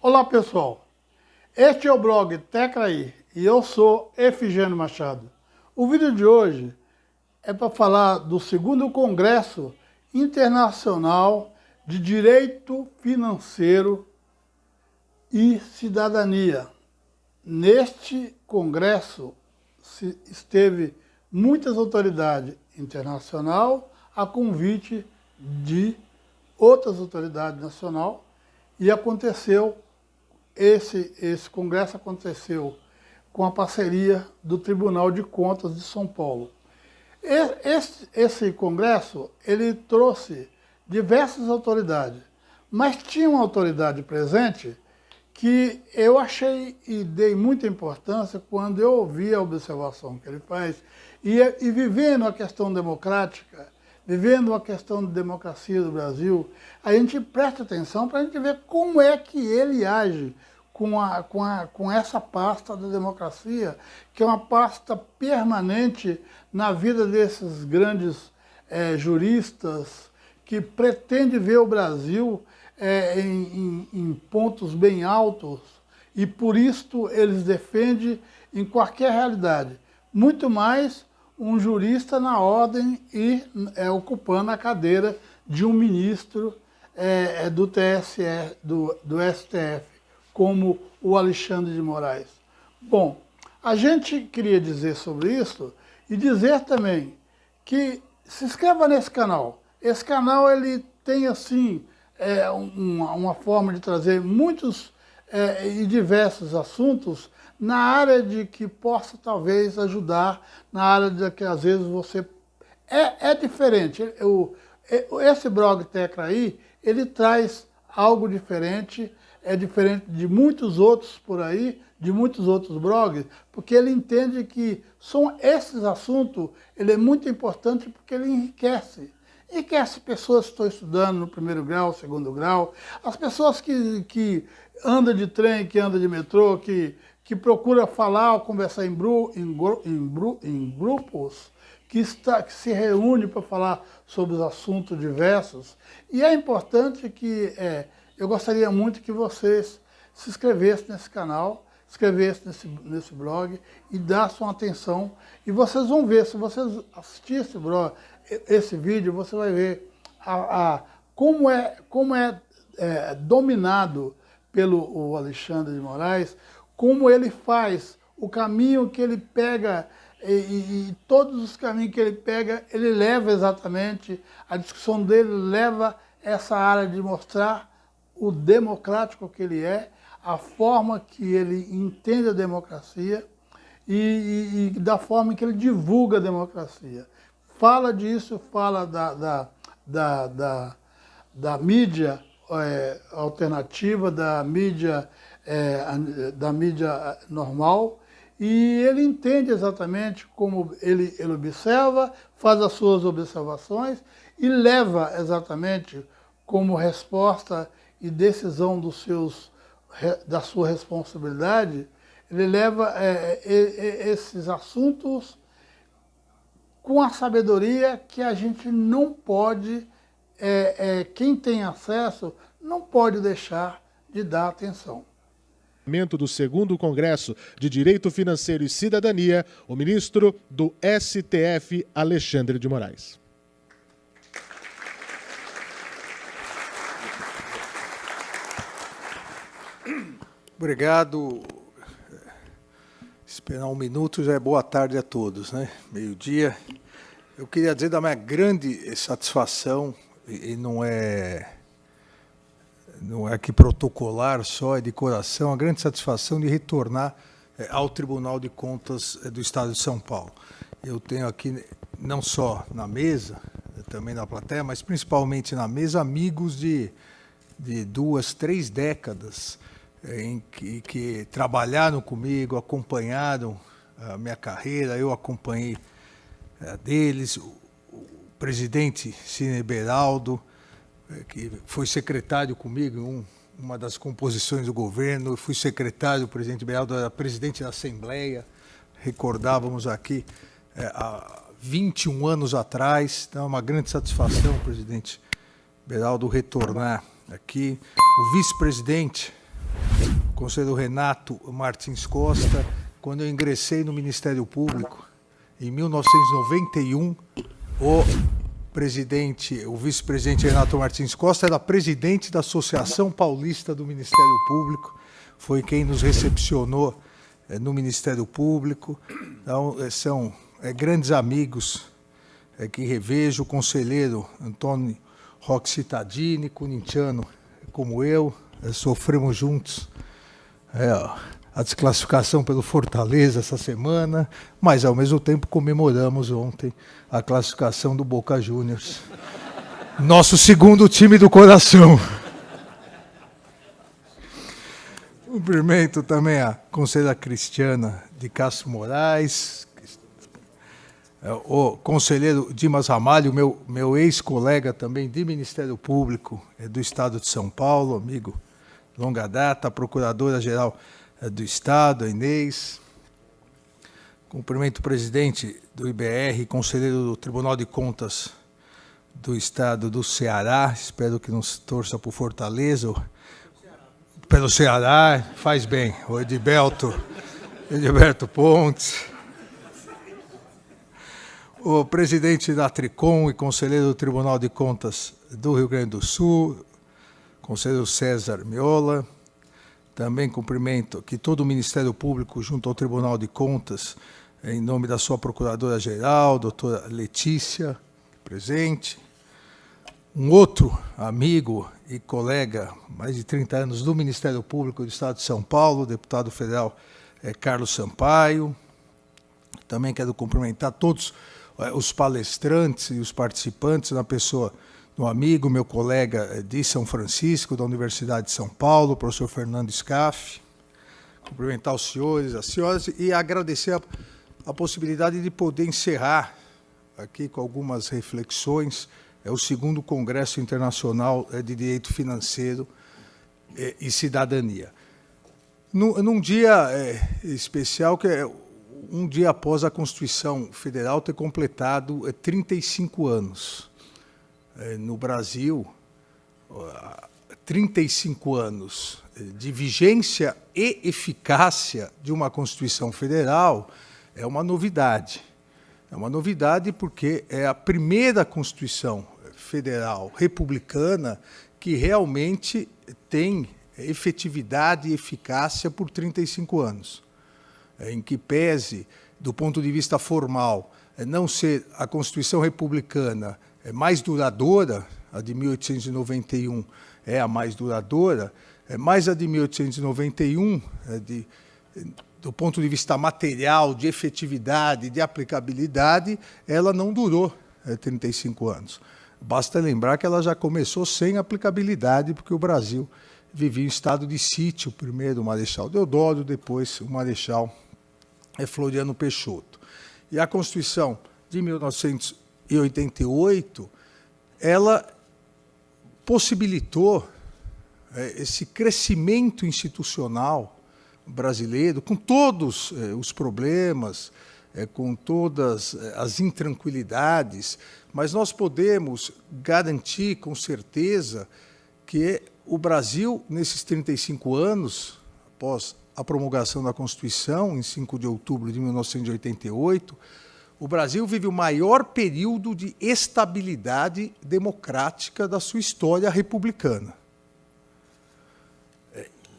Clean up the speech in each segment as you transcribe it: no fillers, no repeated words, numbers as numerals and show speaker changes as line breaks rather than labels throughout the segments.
Olá pessoal, este é o blog Tecraí e eu sou Efigênio Machado. O vídeo de hoje é para falar do segundo Congresso Internacional de Direito Financeiro e Cidadania. Neste congresso esteve muitas autoridades internacionais a convite de outras autoridades nacionais e aconteceu, esse congresso aconteceu com a parceria do Tribunal de Contas de São Paulo. Esse congresso, ele trouxe diversas autoridades, mas tinha uma autoridade presente que eu achei e dei muita importância quando eu ouvi a observação que ele faz e vivendo a questão democrática, vivendo a questão de democracia do Brasil, a gente presta atenção para a gente ver como é que ele age com essa pasta da democracia, que é uma pasta permanente na vida desses grandes juristas que pretendem ver o Brasil em pontos bem altos e por isso eles defendem em qualquer realidade. Muito mais um jurista na ordem e ocupando a cadeira de um ministro do TSE, do STF, como o Alexandre de Moraes. Bom, a gente queria dizer sobre isso e dizer também que se inscreva nesse canal. Esse canal ele tem assim uma forma de trazer muitos e diversos assuntos na área de que possa talvez ajudar, na área de que às vezes você... É diferente. Esse blog Tecraí, ele traz algo diferente, é diferente de muitos outros por aí, de muitos outros blogs, porque ele entende que são esses assuntos, ele é muito importante porque ele enriquece. Enriquece pessoas que estão estudando no primeiro grau, segundo grau, as pessoas que andam de trem, que andam de metrô, que procura falar ou conversar em grupos, que se reúne para falar sobre os assuntos diversos. E é importante que, eu gostaria muito que vocês se inscrevessem nesse canal, se inscrevessem nesse blog e dessem uma atenção. E vocês vão ver, se vocês assistirem esse vídeo, você vai ver como é dominado pelo Alexandre de Moraes, como ele faz, o caminho que ele pega e todos os caminhos que ele pega, ele leva exatamente, a discussão dele leva essa área de mostrar o democrático que ele é, a forma que ele entende a democracia e da forma que ele divulga a democracia. Fala disso, fala da mídia alternativa, da mídia normal, e ele entende exatamente como ele observa, faz as suas observações e leva exatamente como resposta e decisão da sua responsabilidade, ele leva esses assuntos com a sabedoria que a gente não pode, quem tem acesso, não pode deixar de dar atenção.
Do segundo Congresso de Direito Financeiro e Cidadania, o ministro do STF, Alexandre de Moraes.
Obrigado. Esperar um minuto já é boa tarde a todos, né? Meio-dia. Eu queria dizer da minha grande satisfação, e não é aqui protocolar só, é de coração, a grande satisfação de retornar ao Tribunal de Contas do Estado de São Paulo. Eu tenho aqui, não só na mesa, também na plateia, mas principalmente na mesa, amigos de 2, 3 décadas em que trabalharam comigo, acompanharam a minha carreira, eu acompanhei deles, o presidente Cine Beraldo, que foi secretário comigo em uma das composições do governo, eu fui secretário, o presidente Beraldo era presidente da Assembleia, recordávamos aqui há 21 anos atrás, então é uma grande satisfação, presidente Beraldo, retornar aqui. O vice-presidente conselheiro Renato Martins Costa. Quando eu ingressei no Ministério Público, em 1991, o vice-presidente Renato Martins Costa era presidente da Associação Paulista do Ministério Público, foi quem nos recepcionou no Ministério Público. Então, são grandes amigos que revejo, o conselheiro Antônio Roque Cittadini, corintiano como eu, sofremos juntos a desclassificação pelo Fortaleza essa semana, mas ao mesmo tempo comemoramos ontem a classificação do Boca Juniors, nosso segundo time do coração. Cumprimento também a conselheira Cristiana de Castro Moraes, o conselheiro Dimas Ramalho, meu ex-colega também de Ministério Público do Estado de São Paulo, amigo de longa data, a Procuradora-Geral do Estado, a Inês. Cumprimento o presidente do IBR, conselheiro do Tribunal de Contas do Estado do Ceará, espero que não se torça por Fortaleza, pelo Ceará, faz bem, o Edilberto Pontes. O presidente da Tricom e conselheiro do Tribunal de Contas do Rio Grande do Sul, conselheiro César Miola. Também cumprimento aqui todo o Ministério Público junto ao Tribunal de Contas, em nome da sua Procuradora-Geral, doutora Letícia, presente. Um outro amigo e colega, mais de 30 anos, do Ministério Público do Estado de São Paulo, deputado federal Carlos Sampaio. Também quero cumprimentar todos os palestrantes e os participantes, na pessoa do amigo, meu colega de São Francisco, da Universidade de São Paulo, professor Fernando Scaff. Cumprimentar os senhores, as senhoras, e agradecer a possibilidade de poder encerrar aqui com algumas reflexões o segundo Congresso Internacional de Direito Financeiro e Cidadania. Num dia especial, que é um dia após a Constituição Federal ter completado 35 anos. No Brasil, 35 anos de vigência e eficácia de uma Constituição Federal é uma novidade. É uma novidade porque é a primeira Constituição Federal republicana que realmente tem efetividade e eficácia por 35 anos. Em que pese, do ponto de vista formal, não ser a Constituição republicana mais duradoura, a de 1891 é a mais duradoura, mas a de 1891, do ponto de vista material, de efetividade, de aplicabilidade, ela não durou 35 anos. Basta lembrar que ela já começou sem aplicabilidade, porque o Brasil vivia em estado de sítio, primeiro o Marechal Deodoro, depois o Marechal Floriano Peixoto. E a Constituição de 1988, ela possibilitou esse crescimento institucional brasileiro, com todos os problemas, com todas as intranquilidades, mas nós podemos garantir com certeza que o Brasil, nesses 35 anos, após a promulgação da Constituição, em 5 de outubro de 1988, o Brasil vive o maior período de estabilidade democrática da sua história republicana.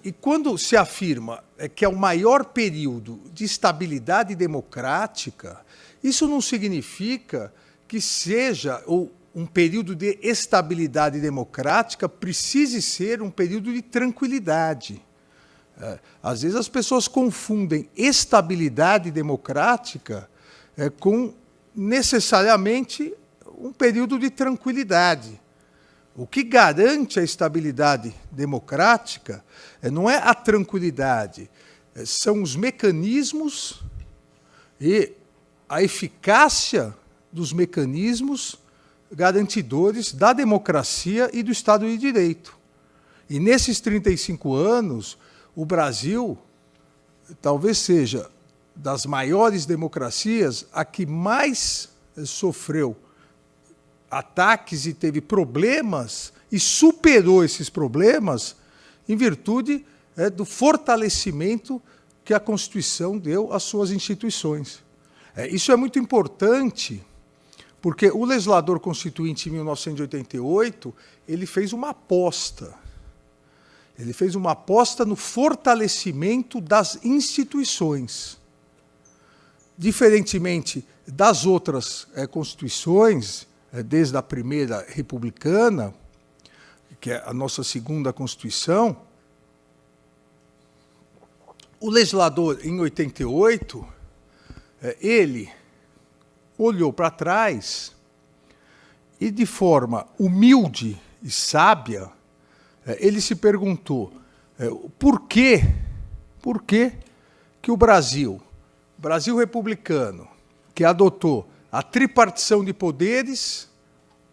E quando se afirma que é o maior período de estabilidade democrática, isso não significa que seja, ou um período de estabilidade democrática precise ser um período de tranquilidade. Às vezes as pessoas confundem estabilidade democrática com necessariamente um período de tranquilidade. O que garante a estabilidade democrática não é a tranquilidade, são os mecanismos e a eficácia dos mecanismos garantidores da democracia e do Estado de Direito. E nesses 35 anos, o Brasil talvez seja das maiores democracias a que mais sofreu ataques e teve problemas e superou esses problemas em virtude do fortalecimento que a Constituição deu às suas instituições. Isso é muito importante, porque o legislador constituinte, em 1988, ele fez uma aposta. Ele fez uma aposta no fortalecimento das instituições. Diferentemente das outras constituições, desde a primeira republicana, que é a nossa segunda Constituição, o legislador, em 88, ele olhou para trás e, de forma humilde e sábia, ele se perguntou por que que o Brasil republicano, que adotou a tripartição de poderes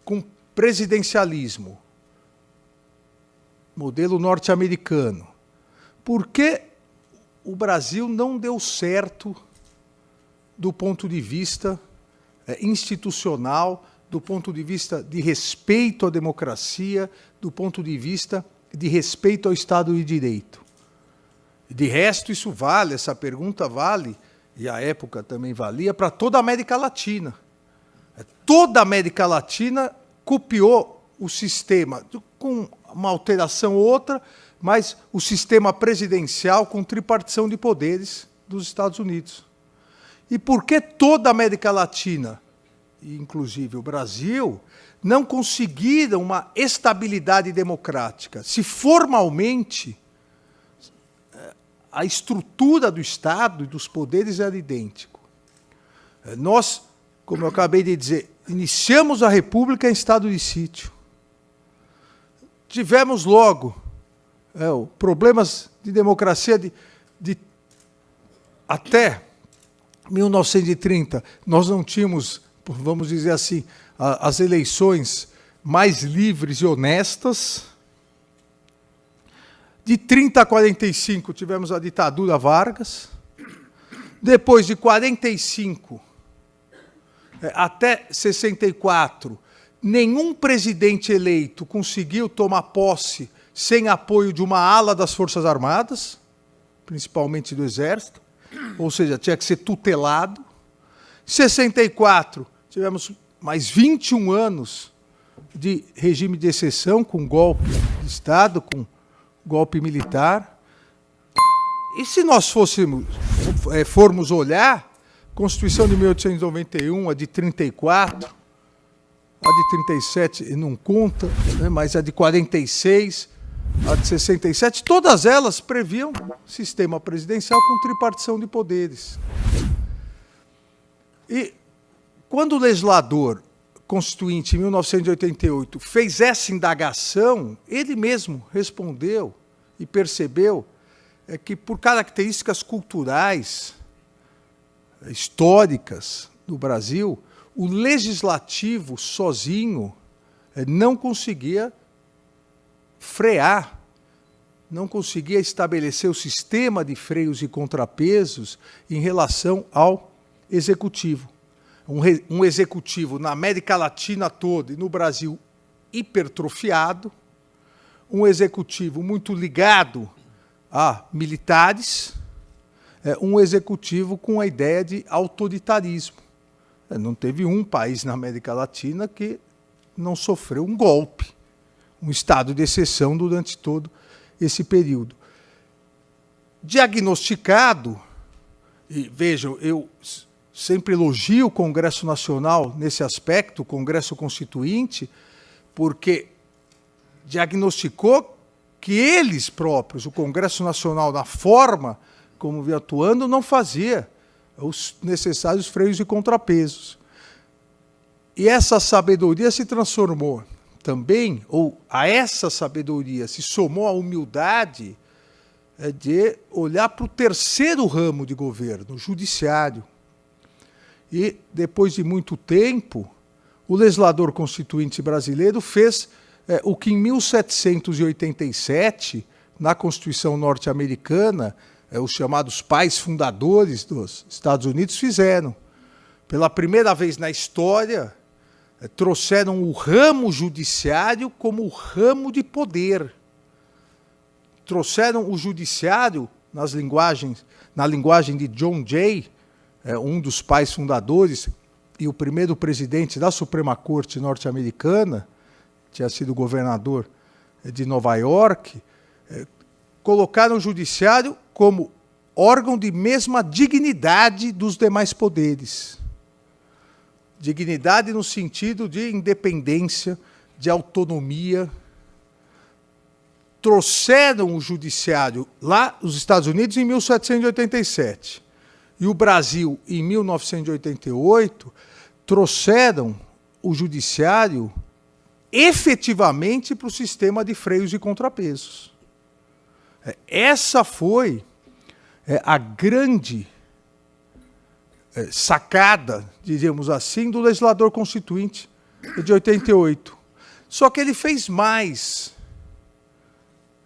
com presidencialismo, modelo norte-americano, por que o Brasil não deu certo do ponto de vista institucional, do ponto de vista de respeito à democracia, do ponto de vista de respeito ao Estado de Direito. De resto, isso vale, essa pergunta vale, e à época também valia, para toda a América Latina. Toda a América Latina copiou o sistema, com uma alteração ou outra, mas o sistema presidencial com tripartição de poderes dos Estados Unidos. E por que toda a América Latina, inclusive o Brasil, não conseguiram uma estabilidade democrática, se formalmente a estrutura do Estado e dos poderes era idêntica? Nós, como eu acabei de dizer, iniciamos a República em estado de sítio. Tivemos logo problemas de democracia até 1930. Nós não tínhamos, vamos dizer assim, as eleições mais livres e honestas. De 30 a 45 tivemos a ditadura Vargas. Depois de 45 até 64, nenhum presidente eleito conseguiu tomar posse sem apoio de uma ala das Forças Armadas, principalmente do Exército, ou seja, tinha que ser tutelado. Em 64, tivemos mais 21 anos de regime de exceção, com golpe de Estado, com golpe militar. E se nós formos olhar, a Constituição de 1891, a de 34, a de 37 não conta, né, mas a de 46, a de 67, todas elas previam sistema presidencial com tripartição de poderes. E quando o legislador constituinte, em 1988, fez essa indagação, ele mesmo respondeu e percebeu que, por características culturais, históricas do Brasil, o legislativo sozinho não conseguia frear, não conseguia estabelecer o sistema de freios e contrapesos em relação ao executivo. Um executivo na América Latina toda e no Brasil hipertrofiado, um executivo muito ligado a militares, um executivo com a ideia de autoritarismo. Não teve um país na América Latina que não sofreu um golpe, um estado de exceção durante todo esse período. Diagnosticado, e vejam, eu sempre elogio o Congresso Nacional nesse aspecto, o Congresso Constituinte, porque diagnosticou que eles próprios, o Congresso Nacional, na forma como vinha atuando, não fazia os necessários freios e contrapesos. E essa sabedoria se transformou também, ou a essa sabedoria se somou a humildade de olhar para o terceiro ramo de governo, o judiciário. E, depois de muito tempo, o legislador constituinte brasileiro fez o que em 1787, na Constituição norte-americana, os chamados pais fundadores dos Estados Unidos fizeram. Pela primeira vez na história, trouxeram o ramo judiciário como o ramo de poder. trouxeram o judiciário na linguagem de John Jay, um dos pais fundadores e o primeiro presidente da Suprema Corte norte-americana, tinha sido governador de Nova York, colocaram o judiciário como órgão de mesma dignidade dos demais poderes. Dignidade no sentido de independência, de autonomia. Trouxeram o judiciário lá nos Estados Unidos em 1787 e o Brasil em 1988, trouxeram o judiciário efetivamente para o sistema de freios e contrapesos. Essa foi a grande sacada, diríamos assim, do legislador constituinte de 88. Só que ele fez mais,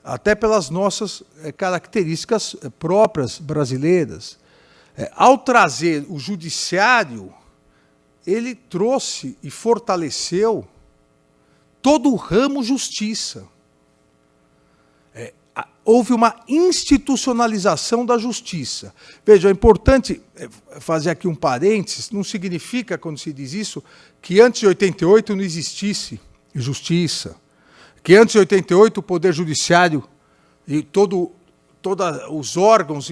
até pelas nossas características próprias brasileiras. Ao trazer o judiciário, ele trouxe e fortaleceu todo o ramo justiça. Houve uma institucionalização da justiça. Veja, é importante fazer aqui um parênteses, não significa, quando se diz isso, que antes de 88 não existisse justiça, que antes de 88 o Poder Judiciário e todos os órgãos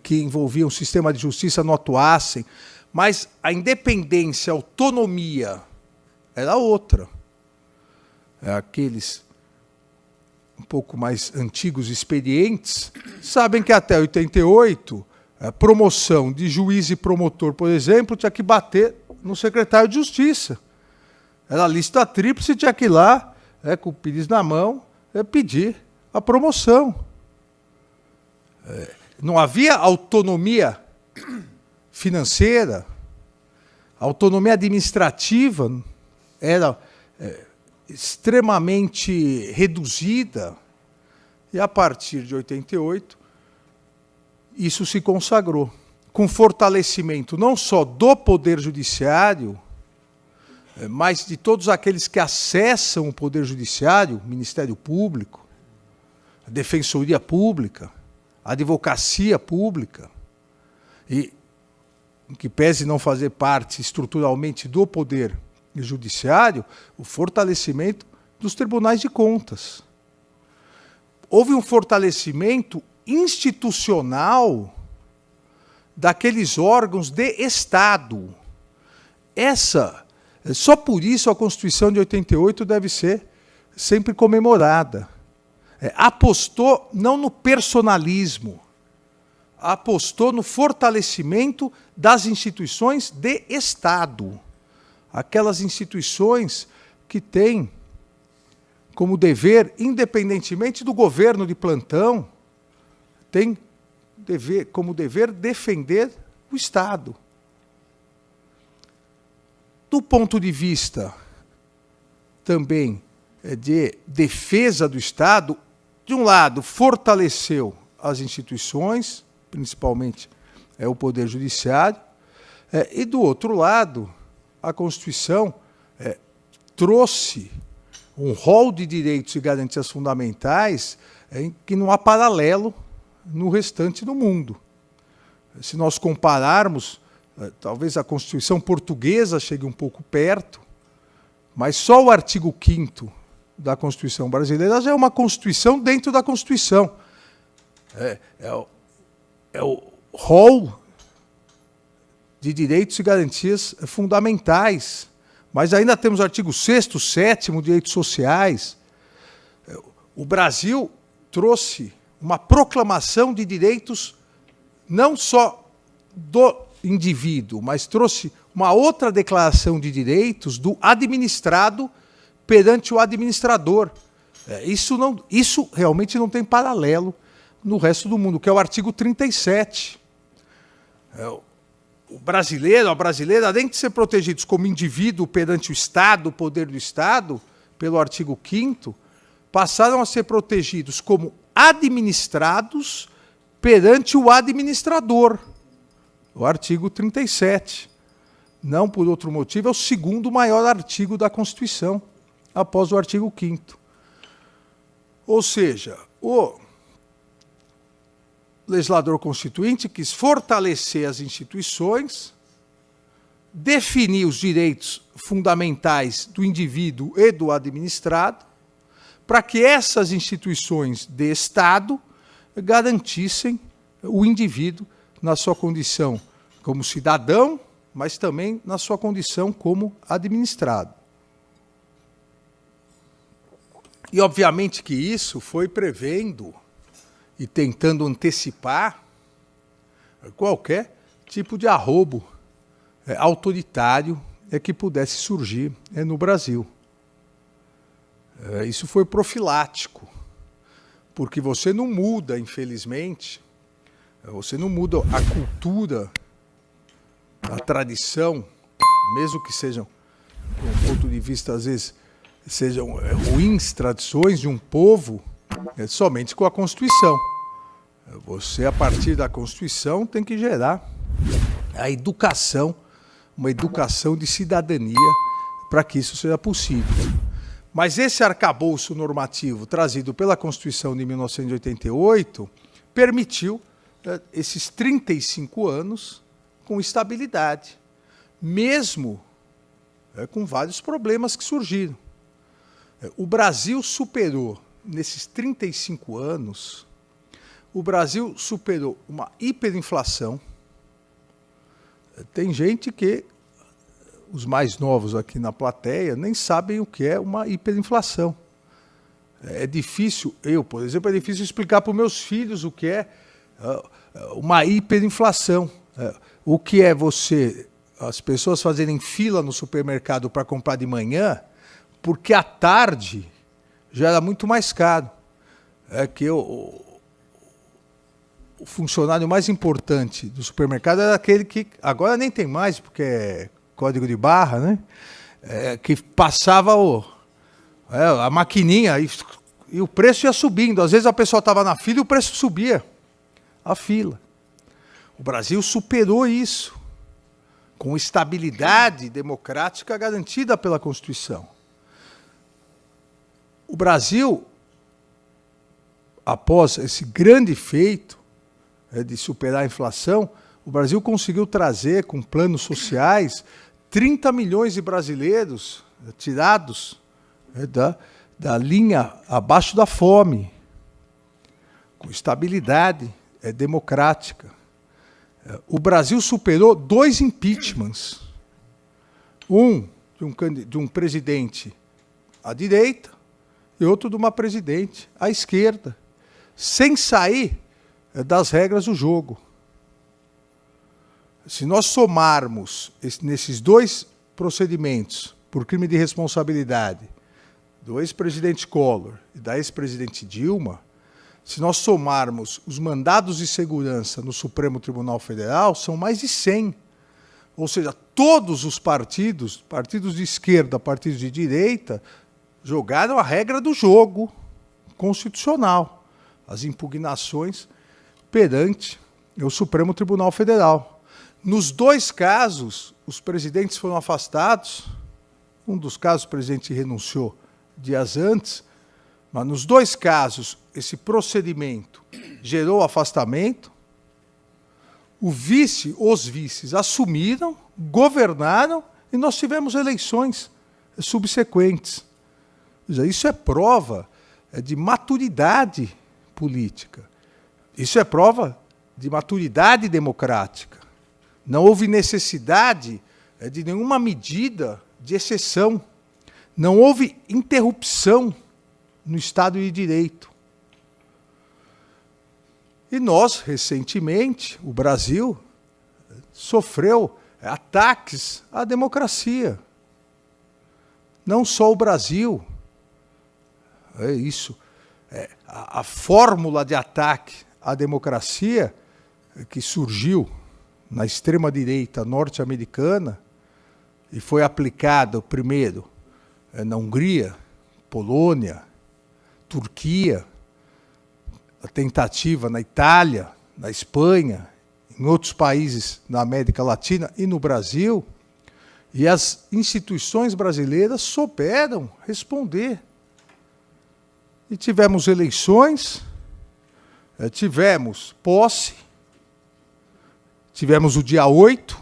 que envolviam o sistema de justiça não atuassem, mas a independência, a autonomia era outra. Aqueles um pouco mais antigos experientes sabem que até 88 a promoção de juiz e promotor, por exemplo, tinha que bater no secretário de Justiça. Era a lista tríplice, tinha que ir lá, com o pires na mão, pedir a promoção. Não havia autonomia financeira, autonomia administrativa era extremamente reduzida, e a partir de 88 isso se consagrou, com fortalecimento não só do Poder Judiciário, mas de todos aqueles que acessam o Poder Judiciário, Ministério Público, a Defensoria Pública, a Advocacia Pública, e que pese não fazer parte estruturalmente do Poder Judiciário, o fortalecimento dos tribunais de contas. Houve um fortalecimento institucional daqueles órgãos de Estado. Só por isso a Constituição de 88 deve ser sempre comemorada. Apostou não no personalismo, apostou no fortalecimento das instituições de Estado. Aquelas instituições que têm como dever, independentemente do governo de plantão, têm como dever defender o Estado. Do ponto de vista também de defesa do Estado, de um lado, fortaleceu as instituições, principalmente o Poder Judiciário, e do outro lado, a Constituição trouxe um rol de direitos e garantias fundamentais em que não há paralelo no restante do mundo. Se nós compararmos, talvez a Constituição portuguesa chegue um pouco perto, mas só o artigo 5º da Constituição brasileira já é uma Constituição dentro da Constituição. É o rol de direitos e garantias fundamentais. Mas ainda temos o artigo 6º, 7º, direitos sociais. O Brasil trouxe uma proclamação de direitos não só do indivíduo, mas trouxe uma outra declaração de direitos do administrado perante o administrador. Isso realmente não tem paralelo no resto do mundo, que é o artigo 37. O brasileiro, a brasileira, além de ser protegidos como indivíduo perante o Estado, o poder do Estado, pelo artigo 5º, passaram a ser protegidos como administrados perante o administrador, o artigo 37. Não por outro motivo, é o segundo maior artigo da Constituição, após o artigo 5º. Ou seja, o legislador constituinte quis fortalecer as instituições, definir os direitos fundamentais do indivíduo e do administrado, para que essas instituições de Estado garantissem o indivíduo na sua condição como cidadão, mas também na sua condição como administrado. E, obviamente, que isso foi prevendo e tentando antecipar qualquer tipo de arrobo autoritário que pudesse surgir no Brasil. Isso foi profilático, porque você não muda, infelizmente, você não muda a cultura, a tradição, mesmo que sejam, do ponto de vista, às vezes, sejam ruins tradições de um povo, somente com a Constituição. Você, a partir da Constituição, tem que gerar a educação, uma educação de cidadania, para que isso seja possível. Mas esse arcabouço normativo trazido pela Constituição de 1988 permitiu esses 35 anos com estabilidade, mesmo com vários problemas que surgiram. O Brasil superou, nesses 35 anos, o Brasil superou uma hiperinflação. Tem gente que, os mais novos aqui na plateia, nem sabem o que é uma hiperinflação. É difícil, por exemplo, é difícil explicar para os meus filhos o que é uma hiperinflação. O que é as pessoas fazerem fila no supermercado para comprar de manhã, porque à tarde já era muito mais caro. Que o funcionário mais importante do supermercado era aquele que agora nem tem mais, porque é código de barra, né? Que passava a maquininha e o preço ia subindo. Às vezes a pessoa estava na fila e o preço subia. A fila. O Brasil superou isso, com estabilidade democrática garantida pela Constituição. O Brasil, após esse grande feito de superar a inflação, o Brasil conseguiu trazer, com planos sociais, 30 milhões de brasileiros tirados da linha abaixo da fome, com estabilidade democrática. O Brasil superou 2 impeachments. Um de um presidente à direita e outro de uma presidente à esquerda, sem sair das regras do jogo. Se nós somarmos nesses 2 procedimentos por crime de responsabilidade do ex-presidente Collor e da ex-presidente Dilma, se nós somarmos os mandados de segurança no Supremo Tribunal Federal, são mais de 100. Ou seja, todos os partidos de esquerda, partidos de direita, jogaram a regra do jogo constitucional, as impugnações perante o Supremo Tribunal Federal. Nos 2 casos, os presidentes foram afastados. Um dos casos, o presidente renunciou dias antes, mas nos 2 casos, esse procedimento gerou afastamento. Os vices assumiram, governaram e nós tivemos eleições subsequentes. Isso é prova de maturidade política. Isso é prova de maturidade democrática. Não houve necessidade de nenhuma medida de exceção. Não houve interrupção no Estado de Direito. E nós, recentemente, o Brasil sofreu ataques à democracia. Não só o Brasil. É isso. A fórmula de ataque à democracia que surgiu na extrema-direita norte-americana e foi aplicada primeiro na Hungria, Polônia, Turquia, a tentativa na Itália, na Espanha, em outros países da América Latina e no Brasil, e as instituições brasileiras souberam responder. E tivemos eleições tivemos posse, tivemos o dia 8,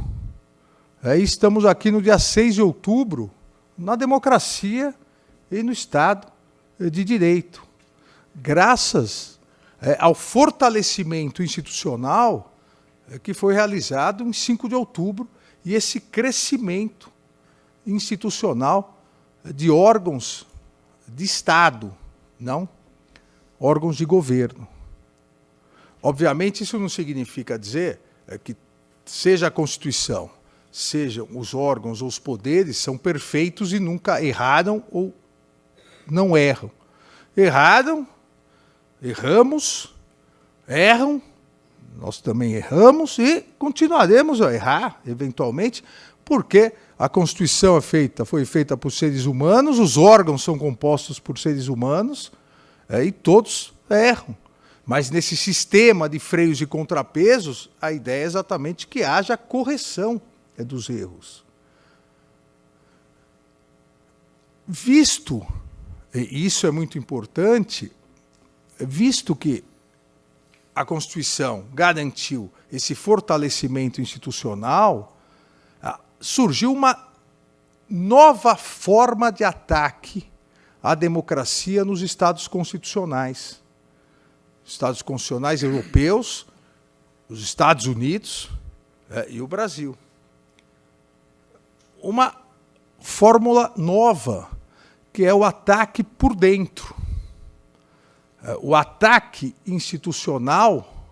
e estamos aqui no dia 6 de outubro, na democracia e no Estado de Direito. Graças ao fortalecimento institucional que foi realizado em 5 de outubro e esse crescimento institucional de órgãos de Estado, não órgãos de governo. Obviamente, isso não significa dizer que seja a Constituição, sejam os órgãos ou os poderes, são perfeitos e nunca erraram ou não erram. Erramos, erram, nós também erramos e continuaremos a errar, eventualmente, porque a Constituição foi feita por seres humanos, os órgãos são compostos por seres humanos, e todos erram. Mas nesse sistema de freios e contrapesos, a ideia é exatamente que haja correção dos erros. Visto, e isso é muito importante, visto que a Constituição garantiu esse fortalecimento institucional, surgiu uma nova forma de ataque à democracia nos Estados constitucionais. Estados constitucionais europeus, os Estados Unidos e o Brasil. Uma fórmula nova, que é o ataque por dentro. O ataque institucional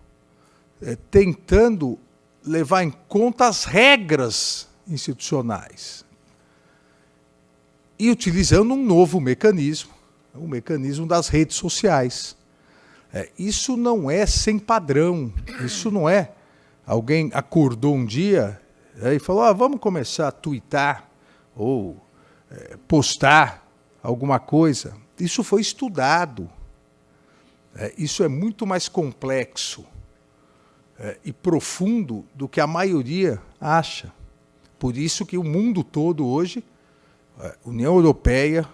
tentando levar em conta as regras institucionais e utilizando um novo mecanismo, o mecanismo das redes sociais. Isso não é sem padrão, isso não é alguém acordou um dia e falou, vamos começar a tuitar ou postar alguma coisa. Isso foi estudado, isso é muito mais complexo e profundo do que a maioria acha. Por isso que o mundo todo hoje, União Europeia,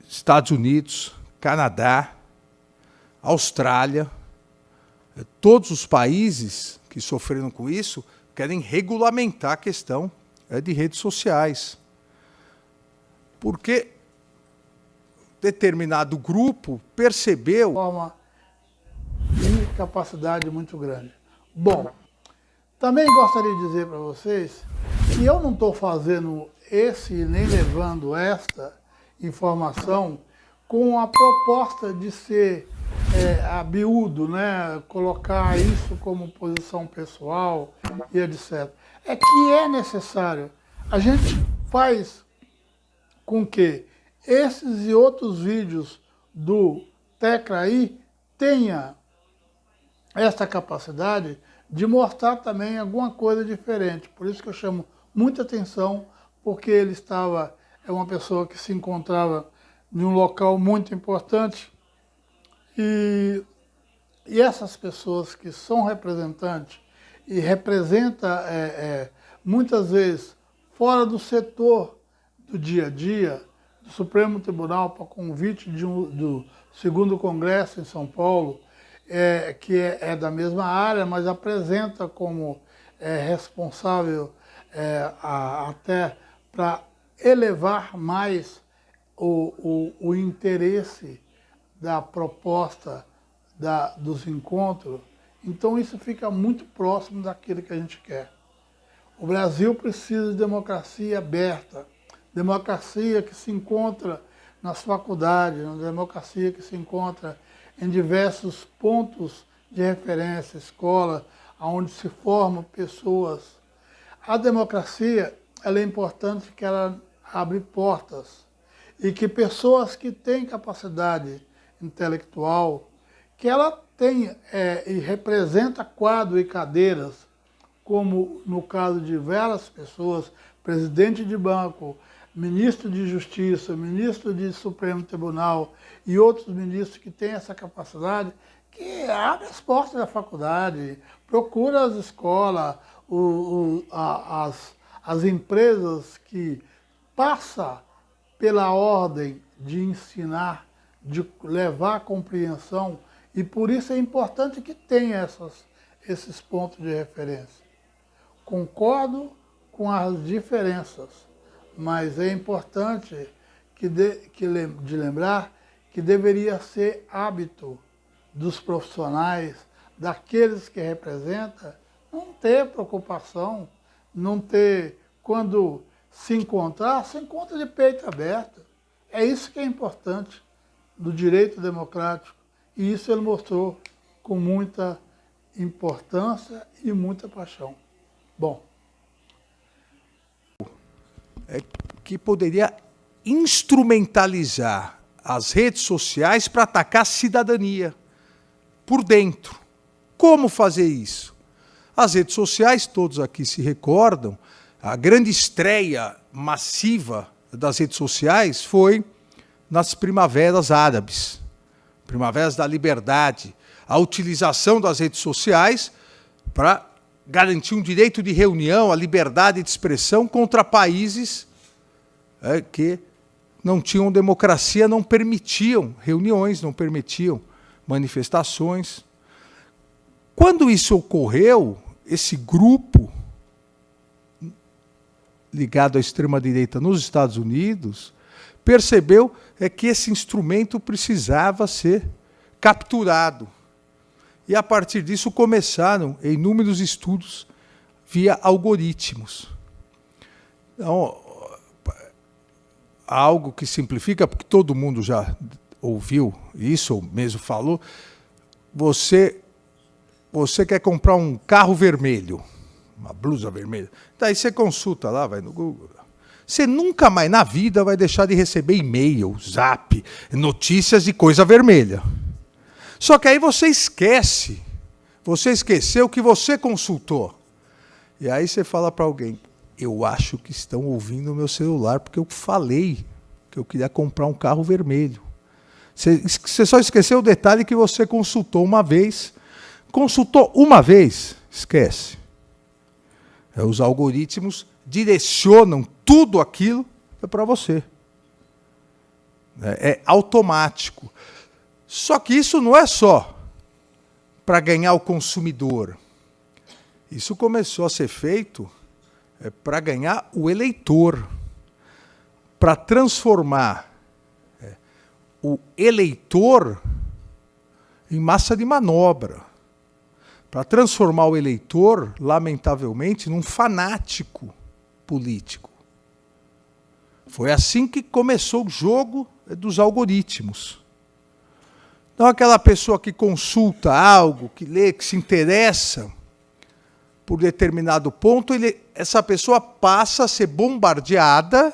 Estados Unidos, Canadá, Austrália, todos os países que sofreram com isso querem regulamentar a questão de redes sociais. Porque determinado grupo percebeu
Forma de capacidade muito grande. Bom, também gostaria de dizer para vocês que eu não estou fazendo nem levando esta informação com a proposta de ser abiúdo, né? Colocar isso como posição pessoal e etc. É que é necessário. A gente faz com que esses e outros vídeos do Tecla aí tenha essa capacidade de mostrar também alguma coisa diferente. Por isso que eu chamo muita atenção, porque ele é uma pessoa que se encontrava em um local muito importante e essas pessoas que são representantes e representam muitas vezes fora do setor do dia a dia, do Supremo Tribunal para convite do segundo Congresso em São Paulo, que é da mesma área, mas apresenta como responsável até para elevar mais o interesse da proposta dos encontros. Então isso fica muito próximo daquilo que a gente quer. O Brasil precisa de democracia aberta, democracia que se encontra nas faculdades, uma democracia que se encontra em diversos pontos de referência, escola, onde se formam pessoas. A democracia, ela é importante porque ela abre portas e que pessoas que têm capacidade intelectual, que ela tem e representa quadro e cadeiras, como no caso de várias pessoas, presidente de banco, ministro de Justiça, ministro de Supremo Tribunal e outros ministros que têm essa capacidade, que abre as portas da faculdade, procura as escolas, as empresas que passam pela ordem de ensinar, de levar a compreensão E por isso é importante que tenha esses pontos de referência. Concordo com as diferenças, mas é importante de lembrar que deveria ser hábito dos profissionais, daqueles que representam, não ter preocupação, não ter, quando se encontra de peito aberto. É isso que é importante do direito democrático. E isso ele mostrou com muita importância e muita paixão. Bom.
Que poderia instrumentalizar as redes sociais para atacar a cidadania por dentro. Como fazer isso? As redes sociais, todos aqui se recordam, a grande estreia massiva das redes sociais foi nas primaveras árabes, primaveras da liberdade, a utilização das redes sociais para garantir um direito de reunião, a liberdade de expressão contra países que não tinham democracia, não permitiam reuniões, não permitiam manifestações. Quando isso ocorreu, esse grupo ligado à extrema-direita nos Estados Unidos percebeu que esse instrumento precisava ser capturado. E, a partir disso, começaram inúmeros estudos via algoritmos. Então, algo que simplifica, porque todo mundo já ouviu isso, ou mesmo falou, você quer comprar um carro vermelho, uma blusa vermelha, daí você consulta lá, vai no Google. Você nunca mais na vida vai deixar de receber e-mail, zap, notícias de coisa vermelha. Só que aí você esqueceu que você consultou. E aí você fala para alguém, eu acho que estão ouvindo o meu celular porque eu falei que eu queria comprar um carro vermelho. Você só esqueceu o detalhe que você consultou uma vez. Consultou uma vez, esquece. Os algoritmos direcionam tudo aquilo para você. É automático. Só que isso não é só para ganhar o consumidor. Isso começou a ser feito para ganhar o eleitor, para transformar o eleitor em massa de manobra, para transformar o eleitor, lamentavelmente, num fanático político. Foi assim que começou o jogo dos algoritmos. Então, aquela pessoa que consulta algo, que lê, que se interessa por determinado ponto, essa pessoa passa a ser bombardeada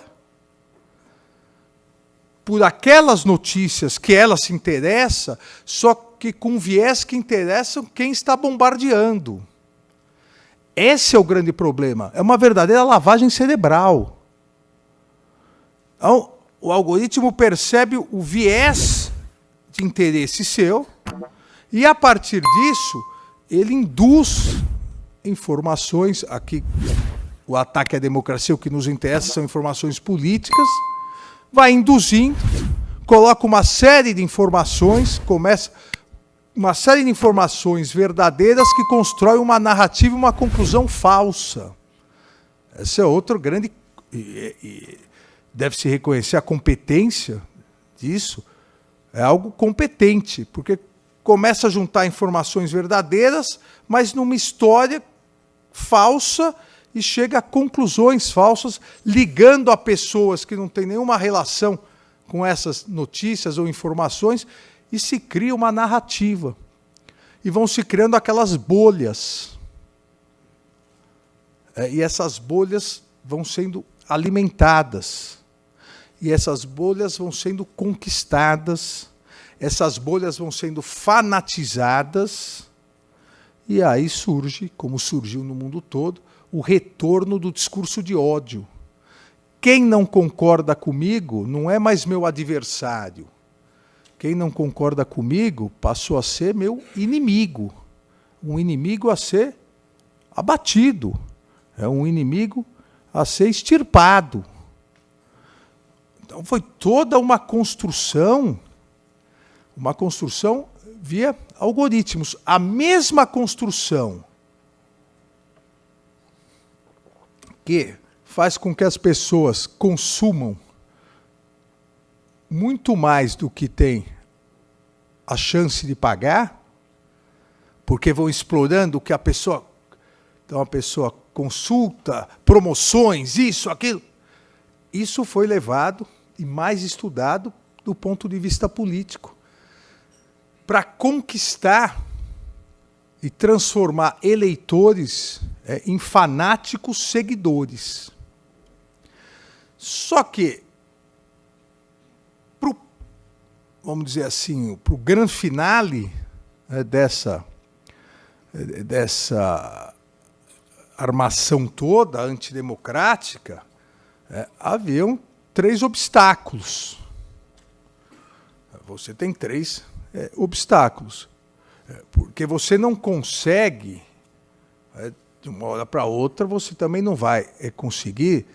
por aquelas notícias que ela se interessa, só que com viés que interessam quem está bombardeando. Esse é o grande problema. É uma verdadeira lavagem cerebral. Então, o algoritmo percebe o viés de interesse seu e, a partir disso, ele induz informações. Aqui, o ataque à democracia, o que nos interessa são informações políticas, vai induzindo, coloca uma série de informações, começa uma série de informações verdadeiras que constrói uma narrativa e uma conclusão falsa. Esse é outro grande... Deve-se reconhecer a competência disso. É algo competente, porque começa a juntar informações verdadeiras, mas numa história falsa e chega a conclusões falsas, ligando a pessoas que não têm nenhuma relação com essas notícias ou informações, e se cria uma narrativa. E vão se criando aquelas bolhas. E essas bolhas vão sendo alimentadas. E essas bolhas vão sendo conquistadas. Essas bolhas vão sendo fanatizadas. E aí surge, como surgiu no mundo todo, o retorno do discurso de ódio. Quem não concorda comigo não é mais meu adversário. Quem não concorda comigo passou a ser meu inimigo. Um inimigo a ser abatido. É um inimigo a ser extirpado. Então foi toda uma construção via algoritmos. A mesma construção que faz com que as pessoas consumam muito mais do que tem a chance de pagar, porque vão explorando o que a pessoa... Então a pessoa consulta, promoções, isso, aquilo. Isso foi levado e mais estudado do ponto de vista político, para conquistar e transformar eleitores em fanáticos seguidores. Só que, vamos dizer assim, para o grande finale dessa armação toda antidemocrática, haviam 3 obstáculos. Você tem 3 obstáculos. Porque você não consegue, de uma hora para outra, você também não vai conseguir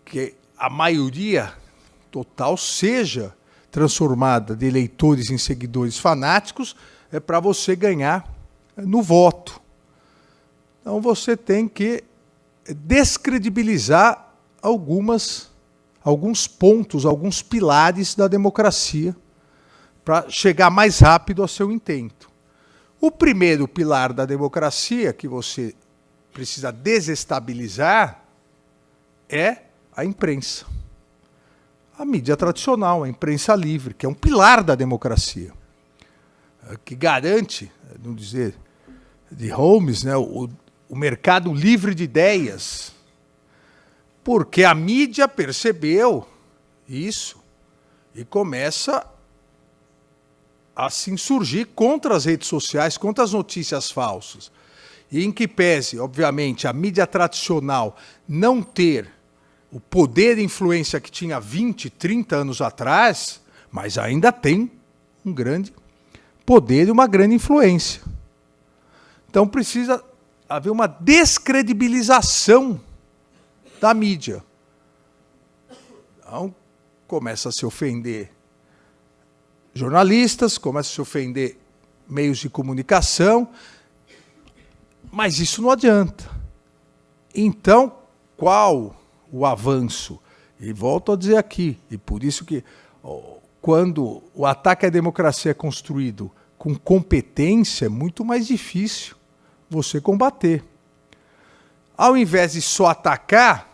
que a maioria total seja transformada de eleitores em seguidores fanáticos para você ganhar no voto. Então você tem que descredibilizar alguns pontos, alguns pilares da democracia para chegar mais rápido ao seu intento. O primeiro pilar da democracia que você precisa desestabilizar é a imprensa. A mídia tradicional, a imprensa livre, que é um pilar da democracia, que garante, não dizer de Holmes, né, o mercado livre de ideias, porque a mídia percebeu isso e começa a se insurgir contra as redes sociais, contra as notícias falsas. E em que pese, obviamente, a mídia tradicional não ter o poder e influência que tinha 20, 30 anos atrás, mas ainda tem um grande poder e uma grande influência. Então precisa haver uma descredibilização da mídia. Então começa a se ofender jornalistas, começa a se ofender meios de comunicação, mas isso não adianta. Então, qual o avanço? E volto a dizer aqui, e por isso que quando o ataque à democracia é construído com competência, é muito mais difícil você combater. Ao invés de só atacar,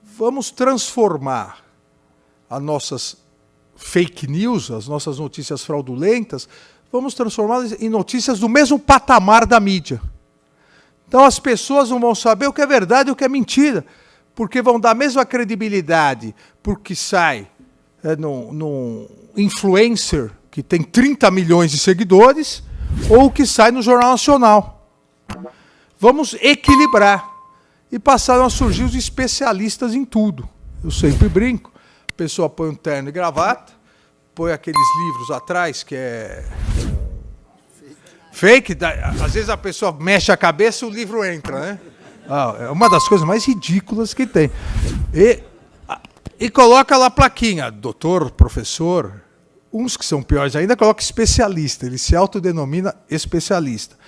vamos transformar as nossas fake news, as nossas notícias fraudulentas, vamos transformá-las em notícias do mesmo patamar da mídia. Então as pessoas não vão saber o que é verdade e o que é mentira, porque vão dar a mesma credibilidade porque sai num influencer que tem 30 milhões de seguidores ou que sai no Jornal Nacional. Vamos equilibrar. E passaram a surgir os especialistas em tudo. Eu sempre brinco. A pessoa põe um terno e gravata, põe aqueles livros atrás que é fake. Às vezes a pessoa mexe a cabeça e o livro entra, né? É uma das coisas mais ridículas que tem. E coloca lá a plaquinha, doutor, professor. Uns que são piores ainda colocam especialista. Ele se autodenomina especialista.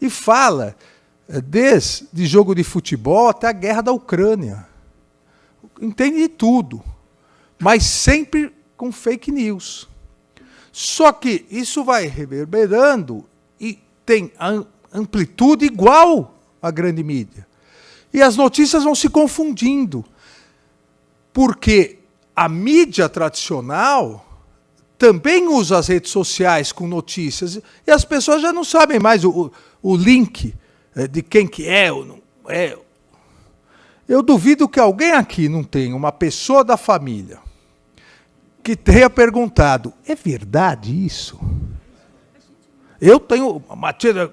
E fala desde jogo de futebol até a guerra da Ucrânia. Entende de tudo, mas sempre com fake news. Só que isso vai reverberando e tem amplitude igual à grande mídia. E as notícias vão se confundindo, porque a mídia tradicional também usa as redes sociais com notícias e as pessoas já não sabem mais o link de quem que é ou não é. Eu duvido que alguém aqui não tenha uma pessoa da família que tenha perguntado, é verdade isso? Eu tenho uma tira,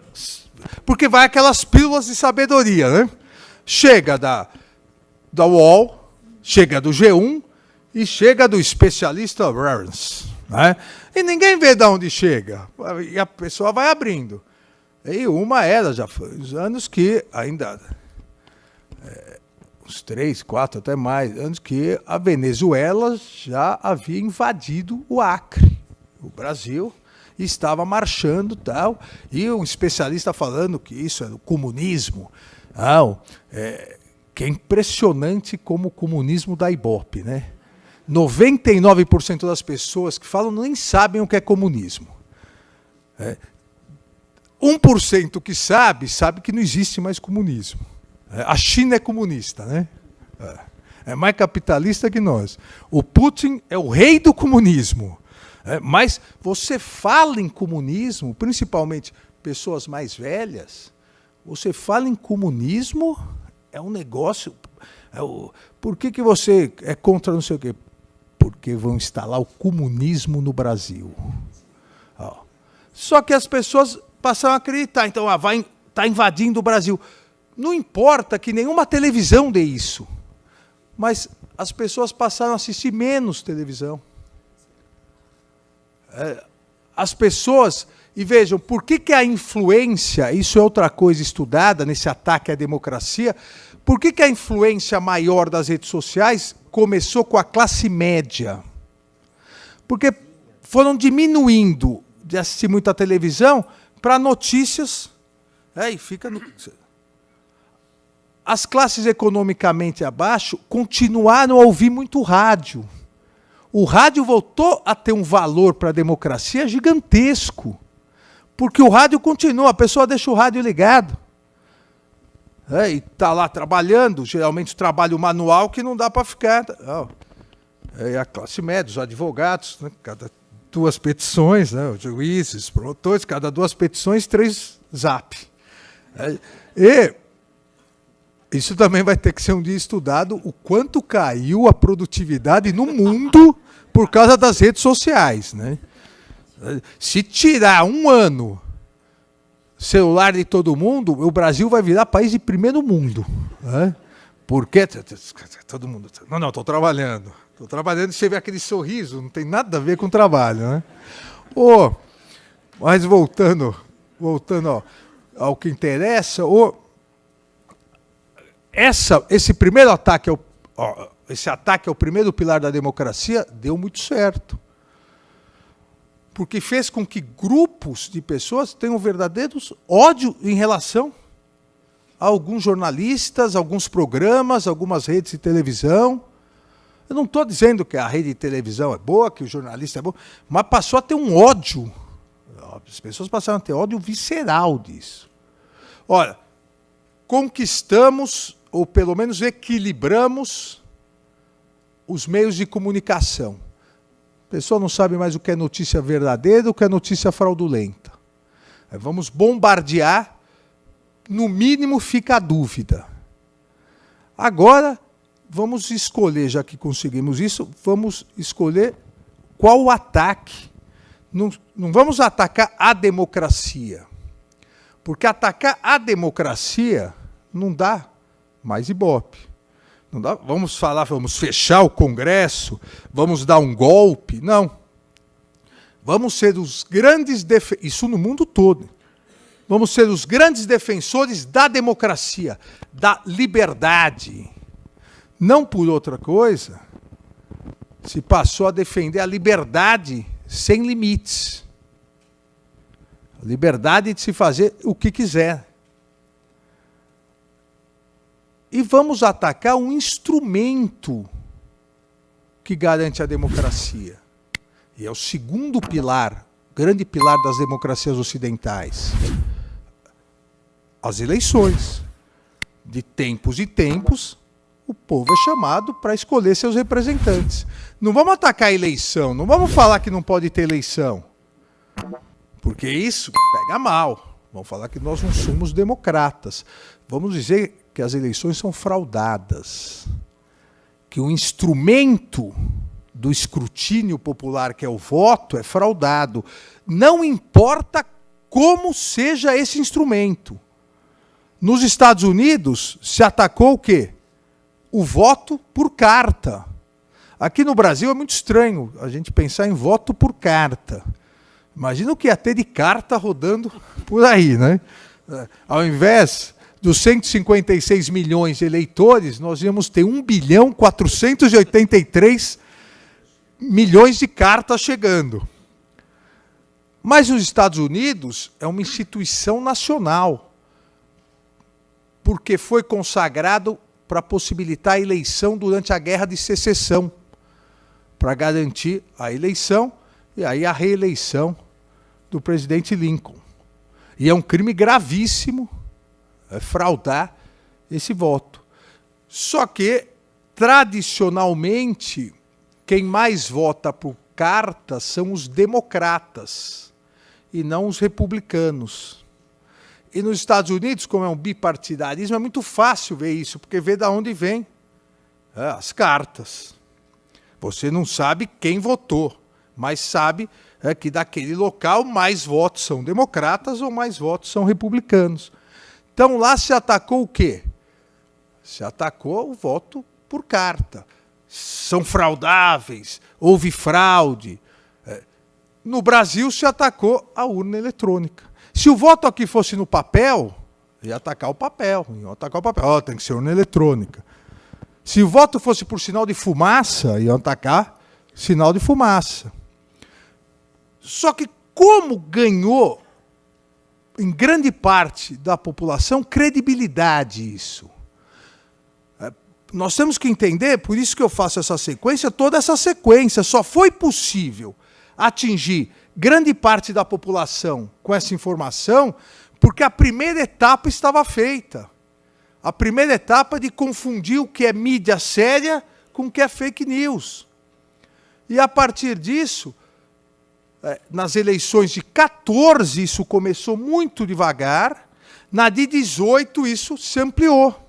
porque vai aquelas pílulas de sabedoria, né? Chega da UOL, chega do G1 e chega do especialista Lawrence, né? E ninguém vê de onde chega. E a pessoa vai abrindo. E uma era, já foi uns anos que ainda, uns 3, 4, até mais, anos que a Venezuela já havia invadido o Acre, o Brasil, estava marchando tal, e um especialista falando que isso era o comunismo. Que é impressionante como o comunismo dá ibope, né? 99% das pessoas que falam nem sabem o que é comunismo. 1% que sabe que não existe mais comunismo. A China é comunista, né? É mais capitalista que nós. O Putin é o rei do comunismo. Mas você fala em comunismo, principalmente pessoas mais velhas, você fala em comunismo, é um negócio... Por que você é contra não sei o quê? Porque vão instalar o comunismo no Brasil. Só que as pessoas passaram a acreditar. Então, tá invadindo o Brasil. Não importa que nenhuma televisão dê isso. Mas as pessoas passaram a assistir menos televisão. As pessoas... E vejam, por que a influência, isso é outra coisa estudada nesse ataque à democracia, por que a influência maior das redes sociais começou com a classe média? Porque foram diminuindo de assistir muita televisão para notícias. E fica no... As classes economicamente abaixo continuaram a ouvir muito rádio. O rádio voltou a ter um valor para a democracia gigantesco. Porque o rádio continua, a pessoa deixa o rádio ligado. E está lá trabalhando, geralmente trabalho manual que não dá para ficar. A classe média, os advogados, né, cada 2 petições, né, os juízes, promotores, cada 2 petições, 3 zap. E isso também vai ter que ser um dia estudado, o quanto caiu a produtividade no mundo por causa das redes sociais, né? Se tirar um ano celular de todo mundo, o Brasil vai virar país de primeiro mundo. Né? Porque todo mundo... Não, estou trabalhando. Estou trabalhando e você vê aquele sorriso, não tem nada a ver com trabalho. Né? Mas voltando ao que interessa, esse primeiro ataque, esse ataque ao primeiro pilar da democracia deu muito certo. Porque fez com que grupos de pessoas tenham verdadeiros ódio em relação a alguns jornalistas, alguns programas, algumas redes de televisão. Eu não estou dizendo que a rede de televisão é boa, que o jornalista é bom, mas passou a ter um ódio. As pessoas passaram a ter ódio visceral disso. Olha, conquistamos, ou pelo menos equilibramos, os meios de comunicação. A pessoa não sabe mais o que é notícia verdadeira e o que é notícia fraudulenta. Vamos bombardear, no mínimo fica a dúvida. Agora, vamos escolher, já que conseguimos isso, vamos escolher qual o ataque. Não vamos atacar a democracia, porque atacar a democracia não dá mais ibope. Não dá, vamos fechar o Congresso, vamos dar um golpe. Não. Vamos ser os grandes isso no mundo todo. Vamos ser os grandes defensores da democracia, da liberdade. Não por outra coisa, se passou a defender a liberdade sem limites. A liberdade de se fazer o que quiser. E vamos atacar um instrumento que garante a democracia. E é o segundo pilar, grande pilar das democracias ocidentais. As eleições. De tempos e tempos, o povo é chamado para escolher seus representantes. Não vamos atacar a eleição, não vamos falar que não pode ter eleição. Porque isso pega mal. Vamos falar que nós não somos democratas. Vamos dizer que as eleições são fraudadas, que o instrumento do escrutínio popular, que é o voto, é fraudado. Não importa como seja esse instrumento. Nos Estados Unidos, se atacou o quê? O voto por carta. Aqui no Brasil é muito estranho a gente pensar em voto por carta. Imagina o que ia ter de carta rodando por aí, né? Ao invés dos 156 milhões de eleitores, nós íamos ter 1.483 bilhões de cartas chegando. Mas nos Estados Unidos é uma instituição nacional, porque foi consagrado para possibilitar a eleição durante a Guerra de Secessão, para garantir a eleição e aí a reeleição do presidente Lincoln. E é um crime gravíssimo fraudar esse voto. Só que, tradicionalmente, quem mais vota por carta são os democratas e não os republicanos. E nos Estados Unidos, como é um bipartidarismo, é muito fácil ver isso, porque vê de onde vem as cartas. Você não sabe quem votou, mas sabe que daquele local mais votos são democratas ou mais votos são republicanos. Então lá se atacou o quê? Se atacou o voto por carta. São fraudáveis, houve fraude. No Brasil se atacou a urna eletrônica. Se o voto aqui fosse no papel, ia atacar o papel. Tem que ser urna eletrônica. Se o voto fosse por sinal de fumaça, ia atacar sinal de fumaça. Só que como ganhou, em grande parte da população, credibilidade isso? Nós temos que entender, por isso que eu faço essa sequência, toda essa sequência. Só foi possível atingir grande parte da população com essa informação porque a primeira etapa estava feita. A primeira etapa de confundir o que é mídia séria com o que é fake news. E a partir disso, nas eleições de 14, isso começou muito devagar. Na de 18, isso se ampliou.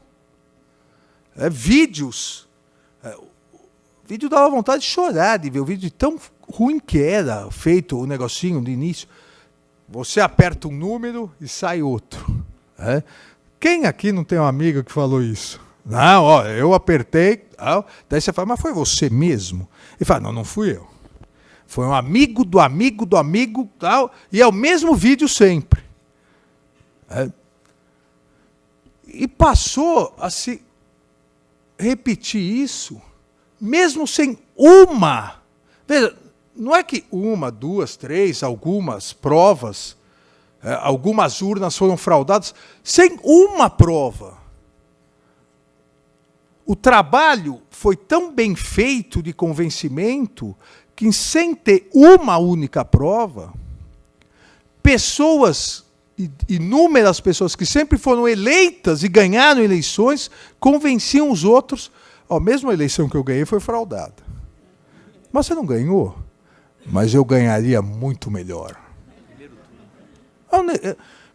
Vídeos. O vídeo dava vontade de chorar, de ver o vídeo de tão ruim que era feito o negocinho de início. Você aperta um número e sai outro. Quem aqui não tem um amigo que falou isso? Não, ó, eu apertei. Daí você fala, mas foi você mesmo? Ele fala, não, não fui eu. Foi um amigo do amigo do amigo, tal, e é o mesmo vídeo sempre. E passou a se repetir isso, mesmo sem uma. Veja, não é que uma, duas, três, algumas provas, algumas urnas foram fraudadas, sem uma prova. O trabalho foi tão bem feito de convencimento que, sem ter uma única prova, pessoas, inúmeras pessoas que sempre foram eleitas e ganharam eleições, convenciam os outros, mesmo a eleição que eu ganhei foi fraudada. Mas você não ganhou? Mas eu ganharia muito melhor.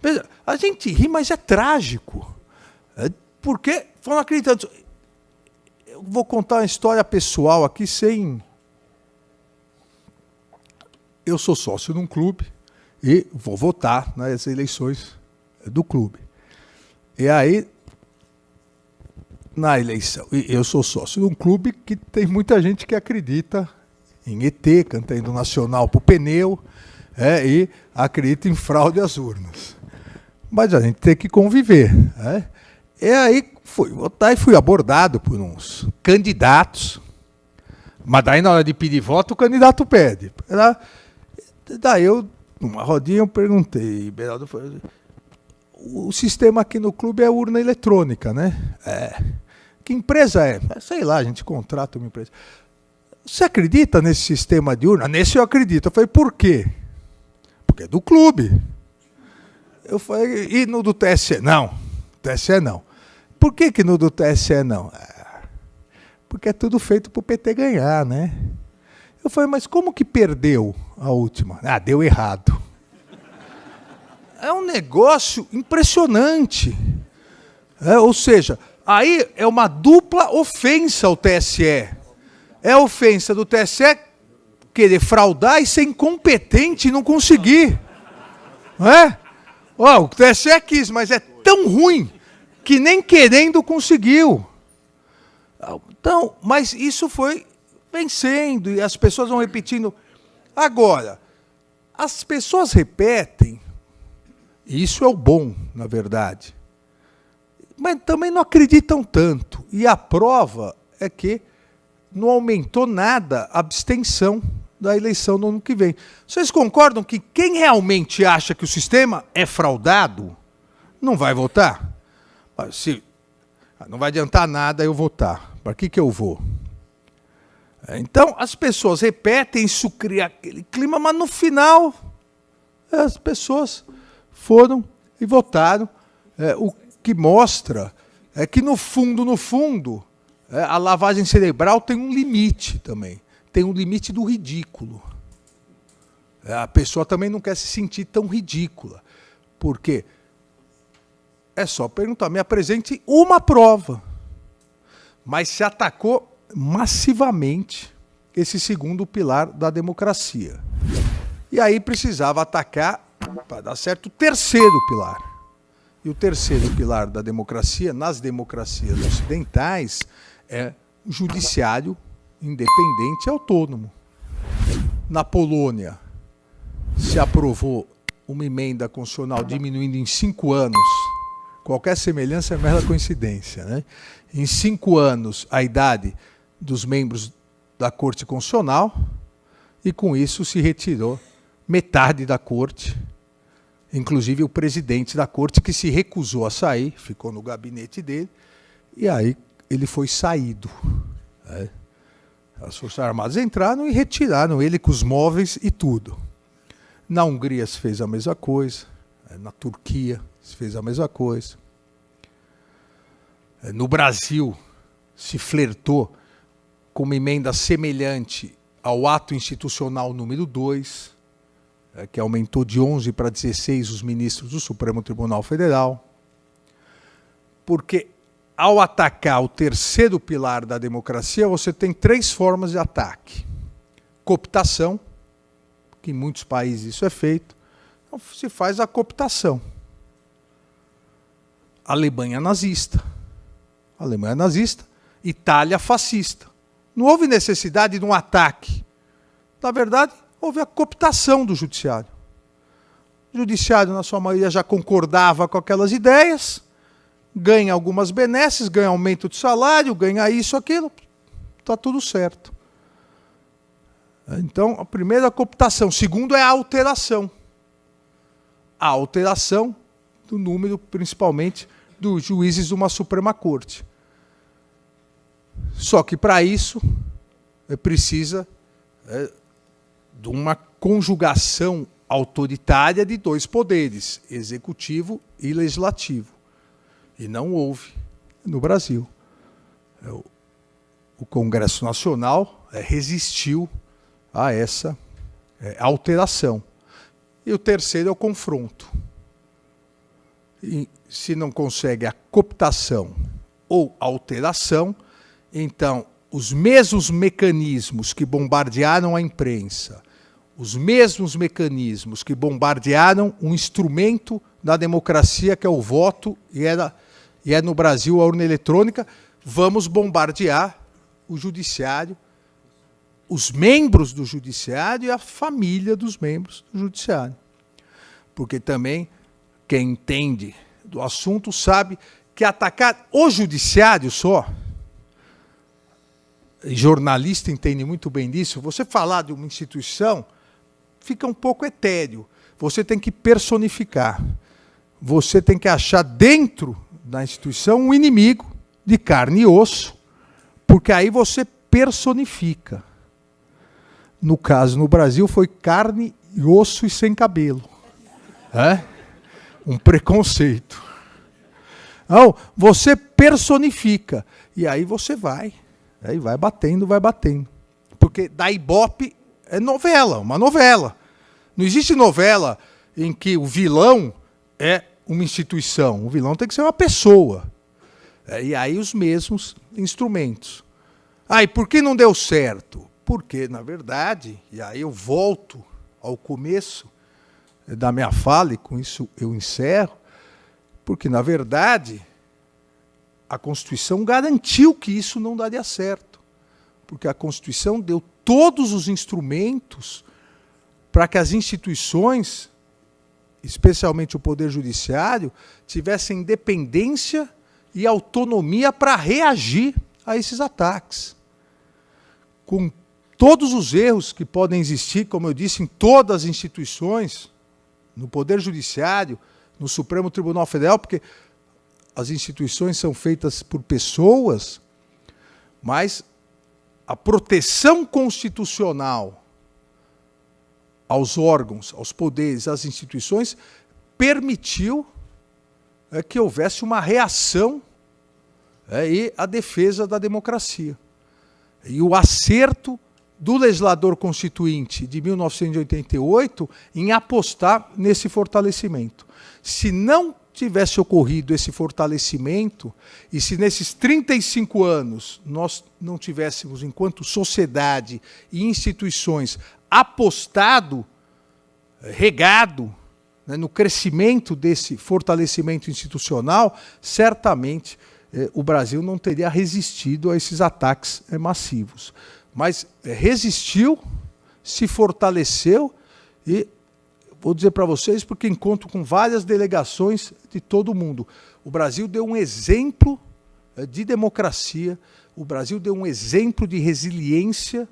Veja, a gente ri, mas é trágico. Porque foram acreditando. Eu vou contar uma história pessoal aqui sem... Eu sou sócio de um clube e vou votar nas eleições do clube. E aí, na eleição, eu sou sócio de um clube que tem muita gente que acredita em ET, cantando nacional para o pneu, e acredita em fraude às urnas. Mas a gente tem que conviver. E aí fui votar e fui abordado por uns candidatos. Mas daí, na hora de pedir voto, o candidato pede. Daí eu, numa rodinha, eu perguntei, Beraldo, o sistema aqui no clube é urna eletrônica, né? Que empresa é? Sei lá, a gente contrata uma empresa. Você acredita nesse sistema de urna? Nesse eu acredito. Eu falei, por quê? Porque é do clube. Eu falei, e no do TSE? Não, TSE não. Por que no do TSE não? Porque é tudo feito para o PT ganhar, né? Eu falei, mas como que perdeu a última? Deu errado. É um negócio impressionante. Ou seja, aí é uma dupla ofensa ao TSE. É a ofensa do TSE querer fraudar e ser incompetente e não conseguir. Não é? O TSE quis, mas é tão ruim que nem querendo conseguiu. Então, mas isso foi vencendo e as pessoas vão repetindo. Agora, as pessoas repetem, e isso é o bom, na verdade, mas também não acreditam tanto. E a prova é que não aumentou nada a abstenção da eleição do ano que vem. Vocês concordam que quem realmente acha que o sistema é fraudado não vai votar? Se não vai adiantar nada eu votar. Para que eu vou? Então, as pessoas repetem, isso cria aquele clima, mas no final as pessoas foram e votaram. O que mostra é que, no fundo, a lavagem cerebral tem um limite também. Tem um limite do ridículo. A pessoa também não quer se sentir tão ridícula. Porque é só perguntar, me apresente uma prova. Mas se atacou massivamente esse segundo pilar da democracia. E aí precisava atacar, para dar certo, o terceiro pilar. E o terceiro pilar da democracia, nas democracias ocidentais, é o judiciário independente e autônomo. Na Polônia, se aprovou uma emenda constitucional diminuindo em 5 anos. Qualquer semelhança é mera coincidência, né? Em 5 anos, a idade dos membros da Corte Constitucional, e com isso se retirou metade da Corte, inclusive o presidente da Corte, que se recusou a sair, ficou no gabinete dele, e aí ele foi saído. Né? As Forças Armadas entraram e retiraram ele com os móveis e tudo. Na Hungria se fez a mesma coisa, na Turquia se fez a mesma coisa. No Brasil se flertou com uma emenda semelhante ao ato institucional número 2, que aumentou de 11 para 16 os ministros do Supremo Tribunal Federal. Porque ao atacar o terceiro pilar da democracia, você tem 3 formas de ataque. Cooptação, que em muitos países isso é feito, então se faz a cooptação. Alemanha nazista, Itália fascista. Não houve necessidade de um ataque. Na verdade, houve a cooptação do judiciário. O judiciário, na sua maioria, já concordava com aquelas ideias, ganha algumas benesses, ganha aumento de salário, ganha isso, aquilo, está tudo certo. Então, a primeira é a cooptação. Segundo é a alteração. A alteração do número, principalmente, dos juízes de uma Suprema Corte. Só que, para isso, precisa de uma conjugação autoritária de 2 poderes, executivo e legislativo. E não houve no Brasil. O Congresso Nacional resistiu a essa alteração. E o terceiro é o confronto. E se não consegue a cooptação ou alteração, então os mesmos mecanismos que bombardearam a imprensa, os mesmos mecanismos que bombardearam um instrumento da democracia, que é o voto, e é no Brasil a urna eletrônica, vamos bombardear o judiciário, os membros do judiciário e a família dos membros do judiciário. Porque também quem entende do assunto sabe que atacar o judiciário só, e jornalista entende muito bem disso, você falar de uma instituição fica um pouco etéreo. Você tem que personificar. Você tem que achar dentro da instituição um inimigo de carne e osso, porque aí você personifica. No caso, no Brasil, foi carne e osso e sem cabelo. Um preconceito. Então, você personifica. E aí você vai. Aí vai batendo, vai batendo. Porque da Ibope é novela, uma novela. Não existe novela em que o vilão é uma instituição. O vilão tem que ser uma pessoa. E aí os mesmos instrumentos. E por que não deu certo? Porque, na verdade, e aí eu volto ao começo da minha fala, e com isso eu encerro, porque, na verdade, a Constituição garantiu que isso não daria certo. Porque a Constituição deu todos os instrumentos para que as instituições, especialmente o Poder Judiciário, tivessem independência e autonomia para reagir a esses ataques. Com todos os erros que podem existir, como eu disse, em todas as instituições, no Poder Judiciário, no Supremo Tribunal Federal, porque as instituições são feitas por pessoas, mas a proteção constitucional aos órgãos, aos poderes, às instituições, permitiu que houvesse uma reação e a defesa da democracia. E o acerto do legislador constituinte de 1988 em apostar nesse fortalecimento. Se não tivesse ocorrido esse fortalecimento, e se nesses 35 anos nós não tivéssemos, enquanto sociedade e instituições, apostado, regado, né, no crescimento desse fortalecimento institucional, certamente o Brasil não teria resistido a esses ataques massivos. Mas resistiu, se fortaleceu e vou dizer para vocês, porque encontro com várias delegações de todo o mundo. O Brasil deu um exemplo de democracia, o Brasil deu um exemplo de resiliência,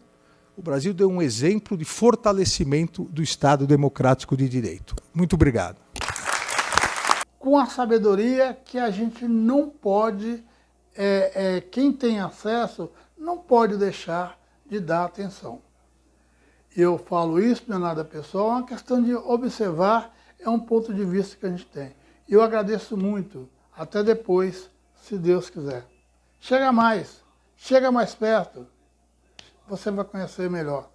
o Brasil deu um exemplo de fortalecimento do Estado Democrático de Direito. Muito obrigado.
Com a sabedoria que a gente não pode, quem tem acesso, não pode deixar de dar atenção. Eu falo isso, não é nada pessoal, é uma questão de observar, é um ponto de vista que a gente tem. Eu agradeço muito. Até depois, se Deus quiser. Chega mais perto, você vai conhecer melhor.